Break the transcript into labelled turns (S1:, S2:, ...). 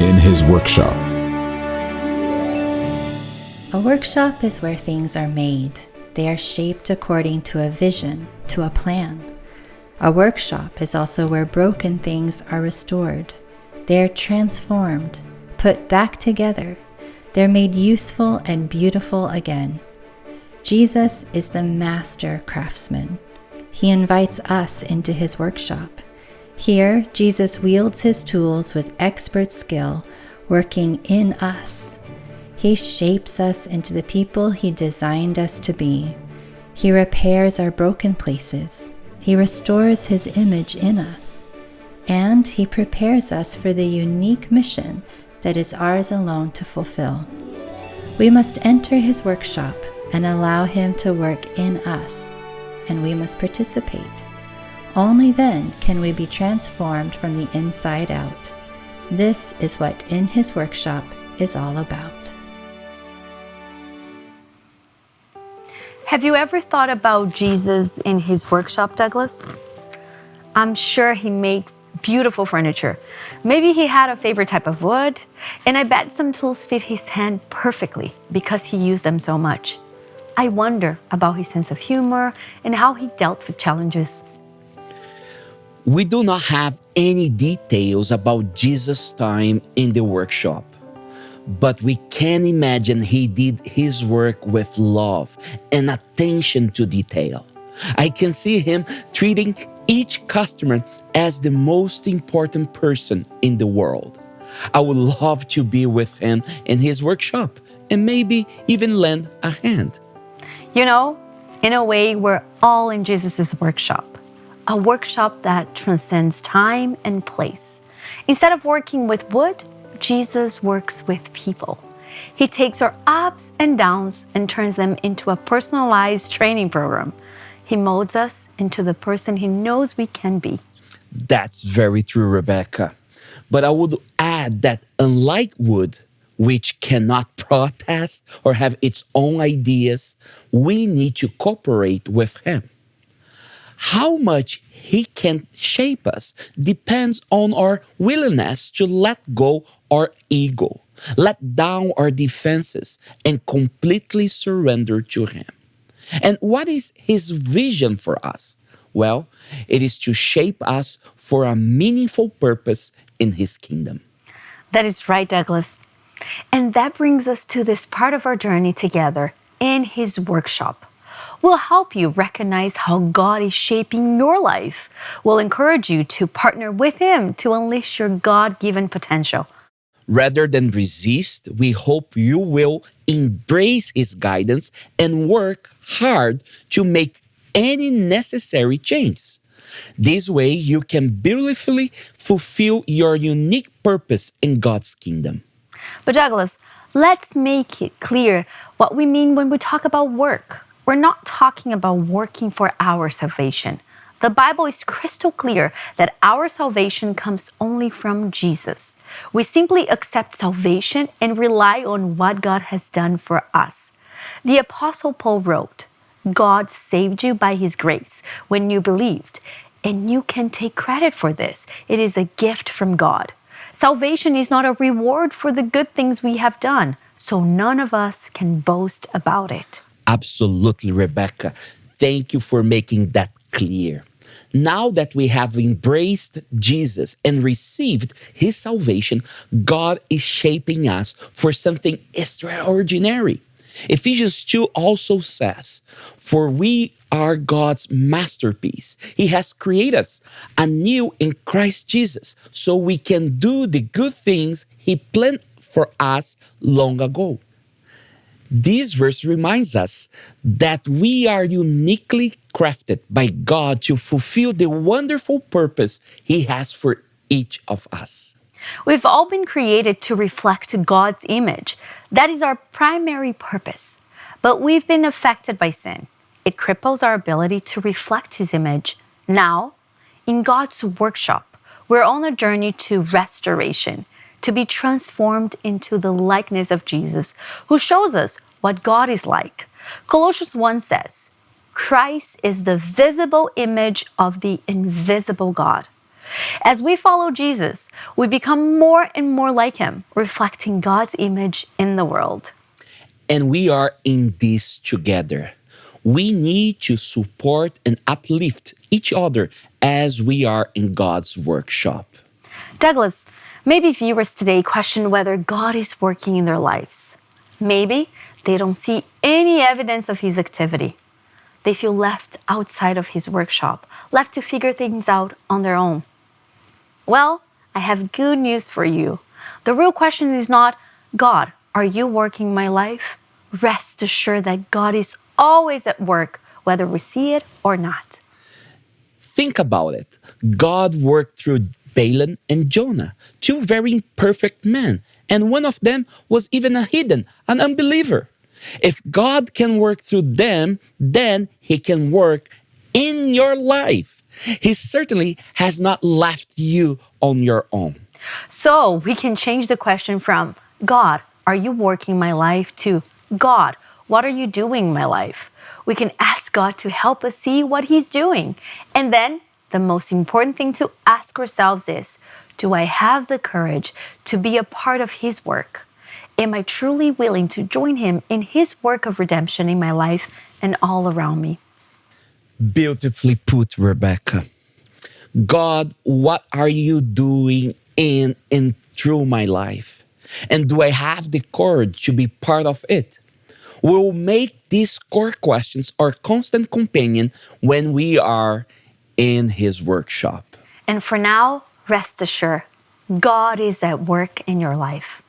S1: in his workshop.
S2: A workshop is where things are made. They are shaped according to a vision, to a plan. A workshop is also where broken things are restored. They are transformed, put back together. They're made useful and beautiful again. Jesus is the master craftsman. He invites us into his workshop. Here, Jesus wields his tools with expert skill, working in us. He shapes us into the people he designed us to be. He repairs our broken places. He restores his image in us. And he prepares us for the unique mission that is ours alone to fulfill. We must enter his workshop and allow him to work in us, and we must participate. Only then can we be transformed from the inside out. This is what In His Workshop is all about.
S3: Have you ever thought about Jesus in his workshop, Douglas? I'm sure he made beautiful furniture. Maybe he had a favorite type of wood, and I bet some tools fit his hand perfectly because he used them so much. I wonder about his sense of humor and how he dealt with challenges.
S4: We do not have any details about Jesus' time in the workshop, but we can imagine he did his work with love and attention to detail. I can see him treating each customer as the most important person in the world. I would love to be with him in his workshop and maybe even lend a hand.
S3: You know, in a way, we're all in Jesus' workshop, a workshop that transcends time and place. Instead of working with wood, Jesus works with people. He takes our ups and downs and turns them into a personalized training program. He molds us into the person he knows we can be.
S4: That's very true, Rebecca. But I would add that unlike wood, which cannot protest or have its own ideas, we need to cooperate with him. How much he can shape us depends on our willingness to let go our ego, let down our defenses, and completely surrender to him. And what is his vision for us? Well, it is to shape us for a meaningful purpose in his kingdom.
S3: That is right, Douglas. And that brings us to this part of our journey together in his workshop. We'll help you recognize how God is shaping your life. We'll encourage you to partner with him to unleash your God-given potential.
S4: Rather than resist, we hope you will embrace his guidance and work hard to make any necessary changes. This way, you can beautifully fulfill your unique purpose in God's kingdom.
S3: But Douglas, let's make it clear what we mean when we talk about work. We're not talking about working for our salvation. The Bible is crystal clear that our salvation comes only from Jesus. We simply accept salvation and rely on what God has done for us. The Apostle Paul wrote, God saved you by his grace when you believed, and you can take credit for this. It is a gift from God. Salvation is not a reward for the good things we have done, so none of us can boast about it.
S4: Absolutely, Rebecca. Thank you for making that clear. Now that we have embraced Jesus and received his salvation, God is shaping us for something extraordinary. Ephesians 2 also says, for we are God's masterpiece. He has created us anew in Christ Jesus so we can do the good things he planned for us long ago. This verse reminds us that we are uniquely crafted by God to fulfill the wonderful purpose he has for each of us.
S3: We've all been created to reflect God's image. That is our primary purpose. But we've been affected by sin. It cripples our ability to reflect his image. Now, in God's workshop, we're on a journey to restoration, to be transformed into the likeness of Jesus, who shows us what God is like. Colossians 1 says, Christ is the visible image of the invisible God. As we follow Jesus, we become more and more like him, reflecting God's image in the world.
S4: And we are in this together. We need to support and uplift each other as we are in God's workshop.
S3: Douglas, maybe viewers today question whether God is working in their lives. Maybe they don't see any evidence of his activity. They feel left outside of his workshop, left to figure things out on their own. Well, I have good news for you. The real question is not, God, are you working in my life? Rest assured that God is always at work, whether we see it or not.
S4: Think about it. God worked through Balaam and Jonah, two very imperfect men, and one of them was even a heathen, an unbeliever. If God can work through them, then he can work in your life. He certainly has not left you on your own.
S3: So we can change the question from, God, are you working my life, to God, what are you doing in my life? We can ask God to help us see what he's doing. And then the most important thing to ask ourselves is, do I have the courage to be a part of his work? Am I truly willing to join him in his work of redemption in my life and all around me?
S4: Beautifully put, Rebecca. God, what are you doing in and through my life? And do I have the courage to be part of it? We'll make these core questions our constant companion when we are in his workshop.
S3: And for now, rest assured, God is at work in your life.